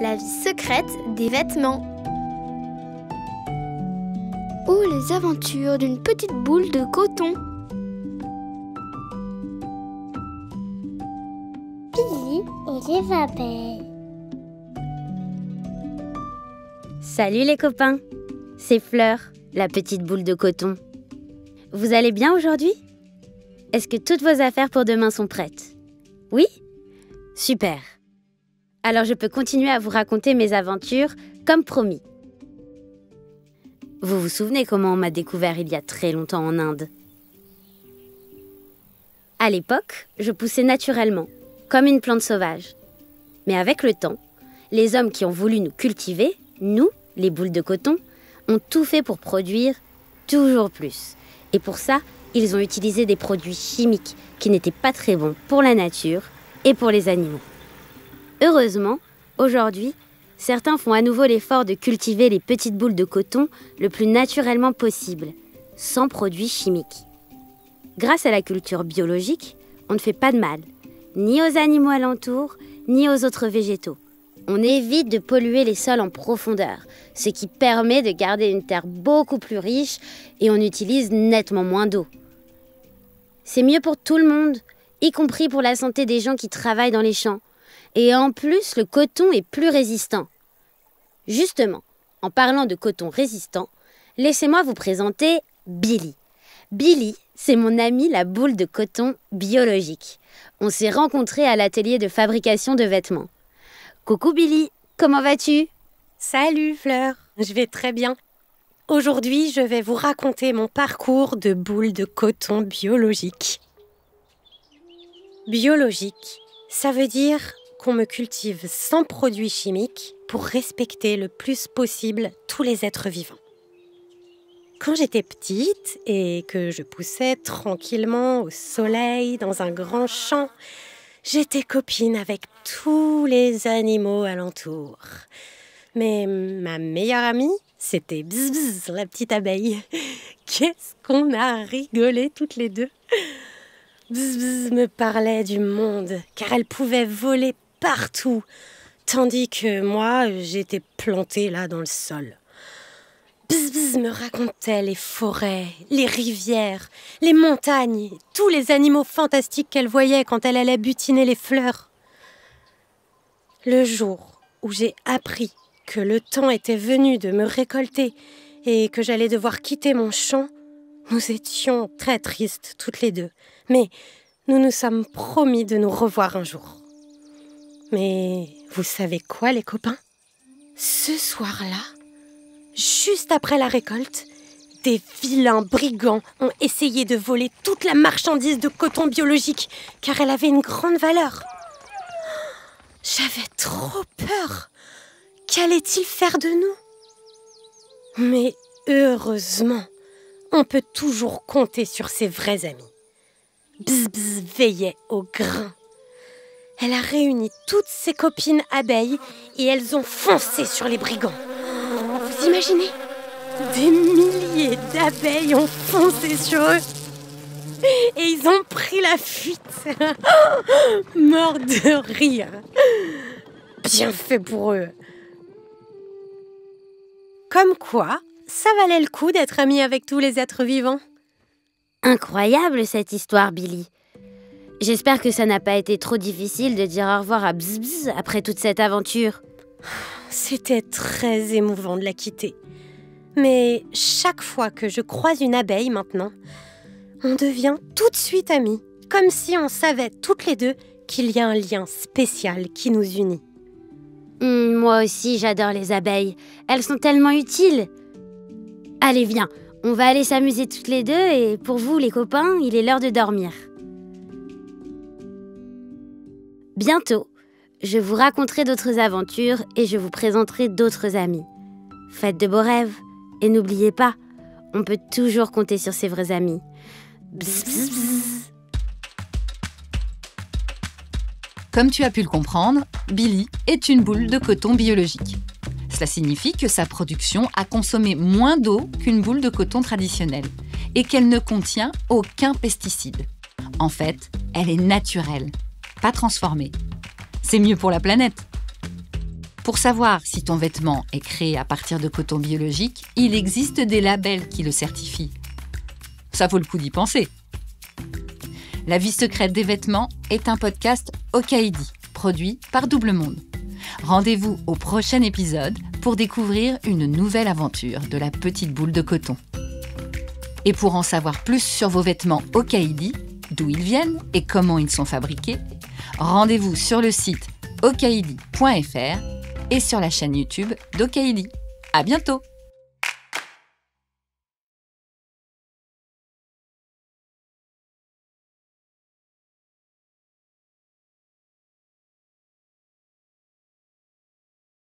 la vie secrète des vêtements. Ou les aventures d'une petite boule de coton. Billy et les abeilles. Salut les copains, c'est Fleur, la petite boule de coton. Vous allez bien aujourd'hui ? Est-ce que toutes vos affaires pour demain sont prêtes ? Oui ? Super. Alors je peux continuer à vous raconter mes aventures comme promis. Vous vous souvenez comment on m'a découvert il y a très longtemps en Inde ? À l'époque, je poussais naturellement, comme une plante sauvage. Mais avec le temps, les hommes qui ont voulu nous cultiver, nous, les boules de coton, ont tout fait pour produire toujours plus. Et pour ça, ils ont utilisé des produits chimiques qui n'étaient pas très bons pour la nature et pour les animaux. Heureusement, aujourd'hui, certains font à nouveau l'effort de cultiver les petites boules de coton le plus naturellement possible, sans produits chimiques. Grâce à la culture biologique, on ne fait pas de mal, ni aux animaux alentours, ni aux autres végétaux. On évite de polluer les sols en profondeur, ce qui permet de garder une terre beaucoup plus riche et on utilise nettement moins d'eau. C'est mieux pour tout le monde, y compris pour la santé des gens qui travaillent dans les champs. Et en plus, le coton est plus résistant. Justement, en parlant de coton résistant, laissez-moi vous présenter Billy. Billy, c'est mon amie la boule de coton biologique. On s'est rencontrés à l'atelier de fabrication de vêtements. Coucou Billy, comment vas-tu ? Salut Fleur, je vais très bien. Aujourd'hui, je vais vous raconter mon parcours de boule de coton biologique. Biologique, ça veut dire qu'on me cultive sans produits chimiques pour respecter le plus possible tous les êtres vivants. Quand j'étais petite et que je poussais tranquillement au soleil dans un grand champ, j'étais copine avec tous les animaux alentours. Mais ma meilleure amie, c'était Bzz Bzz, la petite abeille. Qu'est-ce qu'on a rigolé toutes les deux. Bzz Bzz me parlait du monde, car elle pouvait voler partout, tandis que moi, j'étais plantée là dans le sol. Bzz Bzz me racontait les forêts, les rivières, les montagnes, tous les animaux fantastiques qu'elle voyait quand elle allait butiner les fleurs. Le jour où j'ai appris que le temps était venu de me récolter et que j'allais devoir quitter mon champ, nous étions très tristes toutes les deux, mais nous nous sommes promis de nous revoir un jour. Mais vous savez quoi les copains ? Ce soir-là, juste après la récolte, des vilains brigands ont essayé de voler toute la marchandise de coton biologique, car elle avait une grande valeur. J'avais trop peur. Qu'allait-il faire de nous ? Mais heureusement, on peut toujours compter sur ses vrais amis. Bzz Bzz veillait au grain. Elle a réuni toutes ses copines abeilles et elles ont foncé sur les brigands. Vous imaginez ? Des milliers d'abeilles ont foncé sur eux et ils ont pris la fuite. Morts de rire. Bien fait pour eux. Comme quoi, ça valait le coup d'être amie avec tous les êtres vivants. Incroyable cette histoire, Billy. J'espère que ça n'a pas été trop difficile de dire au revoir à Bzz Bzz après toute cette aventure. C'était très émouvant de la quitter. Mais chaque fois que je croise une abeille maintenant, on devient tout de suite amis, comme si on savait toutes les deux qu'il y a un lien spécial qui nous unit. Moi aussi, j'adore les abeilles. Elles sont tellement utiles. Allez, viens, on va aller s'amuser toutes les deux et pour vous, les copains, il est l'heure de dormir. Bientôt, je vous raconterai d'autres aventures et je vous présenterai d'autres amis. Faites de beaux rêves et n'oubliez pas, on peut toujours compter sur ses vrais amis. Bzz, bzz, bzz. Comme tu as pu le comprendre, Billy est une boule de coton biologique. Cela signifie que sa production a consommé moins d'eau qu'une boule de coton traditionnelle et qu'elle ne contient aucun pesticide. En fait, elle est naturelle, pas transformée. C'est mieux pour la planète. Pour savoir si ton vêtement est créé à partir de coton biologique, il existe des labels qui le certifient. Ça vaut le coup d'y penser. La vie secrète des vêtements est un podcast Okaidi, produit par Double Monde. Rendez-vous au prochain épisode pour découvrir une nouvelle aventure de la petite boule de coton. Et pour en savoir plus sur vos vêtements Okaidi, d'où ils viennent et comment ils sont fabriqués, rendez-vous sur le site okaidi.fr et sur la chaîne YouTube d'Okaidi. À bientôt!